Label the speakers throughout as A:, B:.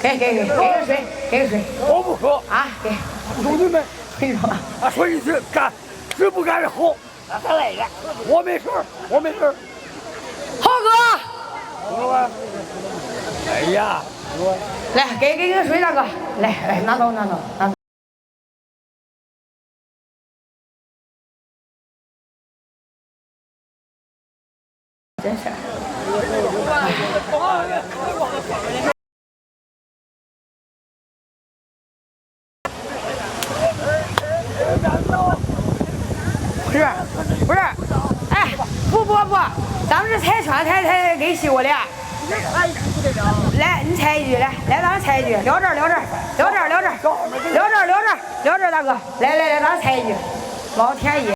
A: 给个水，给个水。
B: 我不喝
A: 啊，给。
B: 兄弟们，
A: 跟你说，
B: 说一句干，是不干的好。再来一个，我没事儿，我没事儿。
A: 浩哥，
B: 知道吧？哎呀，
A: 来给个水，大哥，来拿走。真是。不是，哎，不，咱们这猜拳才给洗过的。来，你猜一句，来，咱们猜一句，聊这儿，大哥，来，咱猜一句，老天爷。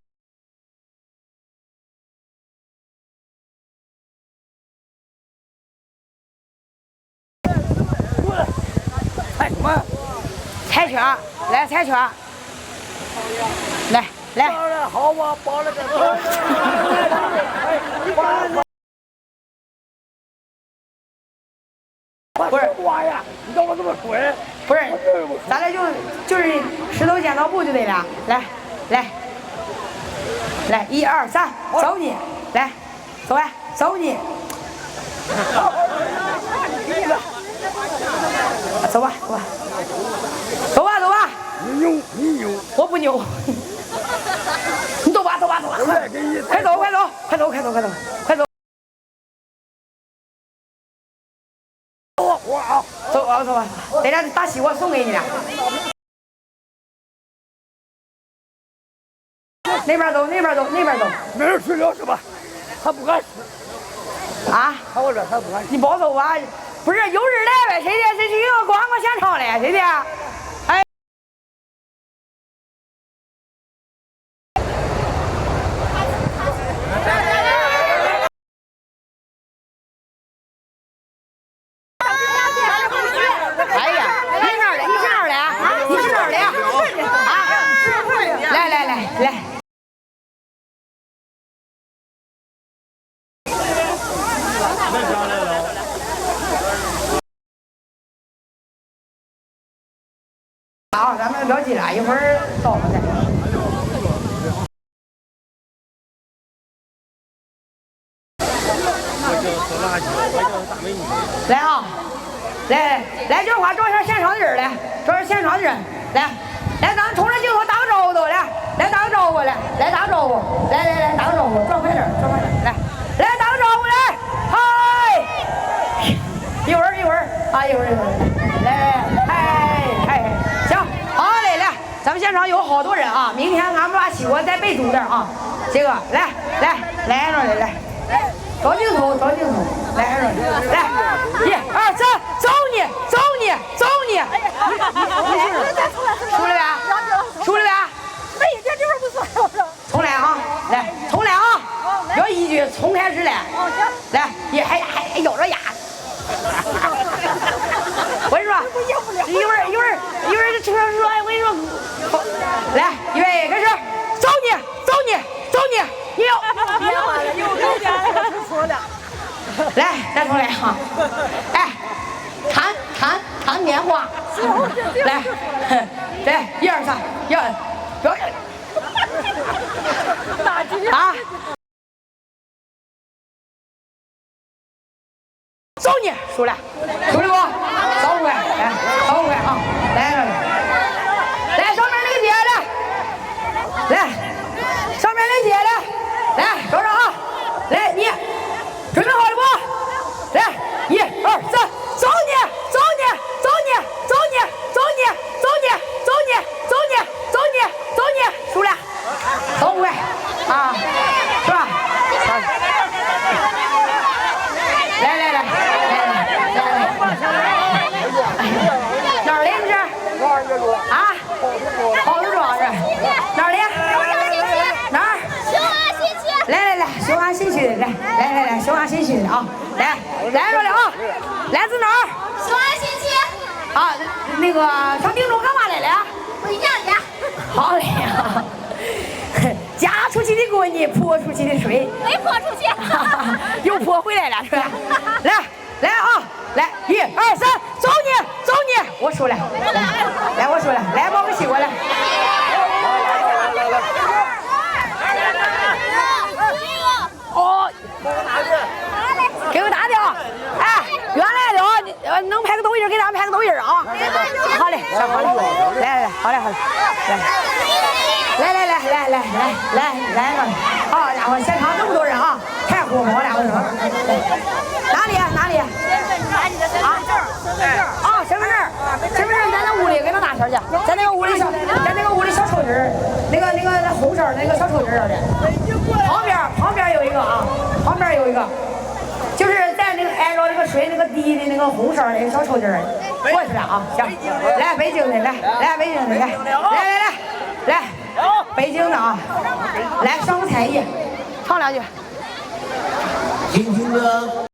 B: 猜什么？
A: 猜拳，来猜拳，来。
B: 当然好，我包了个。不是瓜呀，你怎么这么水？
A: 不是，咱俩就是石头剪刀布就得了。来，1、2、3，走你，来，走呀，走你。走吧。
B: 你牛，
A: 我不牛。你走吧，快走！走吧，等下大西瓜送给你了。那边走。
B: 没人吃了是吧？他不敢吃。
A: 啊？
B: 他我这他不敢吃。
A: 你别走吧，不是有人来呗？谁的？这是一个广告现场嘞，谁的？哎。好，咱们聊急了，一会儿到了再。来啊，来，这话找一下现场的人来，来，咱们冲着镜头打个招呼都来打个招呼，来打个招呼，来打个招呼，转快点，来打个招呼来，嗨，一会儿啊，一会儿，来，嗨，行，好嘞，来，咱们现场有好多人啊，明天俺们把西瓜再备足点啊，这个来，找镜头，来，1、2、3，走你，输了呗？
C: 没，这地方不算。
A: 重来啊，要一句从开始来。来，也还咬着牙。我跟你说，一会儿这车说，我跟你说，来，预备开始，走你，你有。来，再重来啊！哎，弹棉花。来，1、2、3，表演。啊！走你，输了不？找5块，来，找5块啊！来，上面那个姐来，上面那姐来，找着啊！来，你准备好了不？来，1、2、3，走你，输了，找5块啊，是吧？来，哪儿来这是？啊，好多庄是？哪儿来？哪儿？来，雄安新区的，来，雄安新区的啊，来着了啊，来自哪儿？
C: 雄安新区。
A: 啊，那个上定州干嘛来了？
C: 回娘家。
A: 好嘞呀，嫁出去的闺女泼出去的水，
C: 没泼出去，
A: 又泼回来了是吧？来啊，来，1、2、3，走你，数来，来我数来，来把我吸过来。哦，给我打掉。哎，原来的你能拍个抖音，给咱们拍个抖音啊。好嘞，好嘞，来，好嘞，来，好家伙，现场这么多人啊，太火爆了，我说。哪里？啊，身份证，在那屋里给他拿下去，在那个屋里小抽屉儿，那个红色那个小抽屉儿的，旁边有一个啊，就是在那个挨着那个水那个滴的那个红色那个小抽屉儿过去了啊，行，来北京的，来北京的，来，北京的啊，来上个才艺，唱两句。
D: 听听歌。